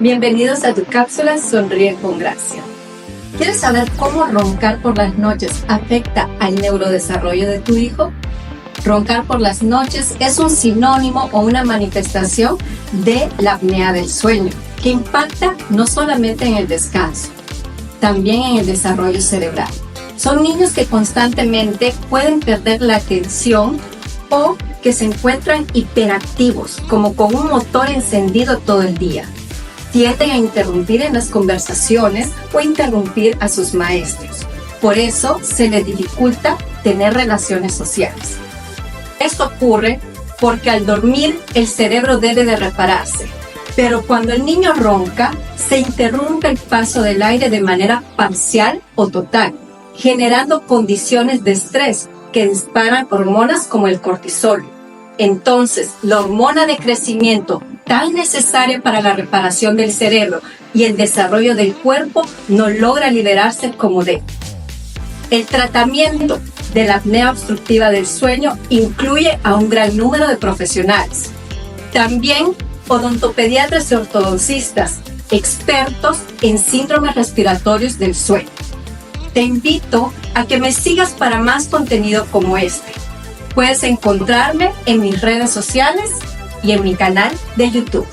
Bienvenidos a tu cápsula Sonríe con Gracia. ¿Quieres saber cómo roncar por las noches afecta al neurodesarrollo de tu hijo? Roncar por las noches es un sinónimo o una manifestación de la apnea del sueño, que impacta no solamente en el descanso, también en el desarrollo cerebral. Son niños que constantemente pueden perder la atención o que se encuentran hiperactivos, como con un motor encendido todo el día. Tienden a interrumpir en las conversaciones o interrumpir a sus maestros. Por eso se les dificulta tener relaciones sociales. Esto ocurre porque al dormir el cerebro debe de repararse, pero cuando el niño ronca, se interrumpe el paso del aire de manera parcial o total, generando condiciones de estrés que disparan hormonas como el cortisol. Entonces, la hormona de crecimiento tan necesaria para la reparación del cerebro y el desarrollo del cuerpo no logra liberarse como debe. El tratamiento de la apnea obstructiva del sueño incluye a un gran número de profesionales. También odontopediatras y ortodoncistas, expertos en síndromes respiratorios del sueño. Te invito a que me sigas para más contenido como este. Puedes encontrarme en mis redes sociales y en mi canal de YouTube.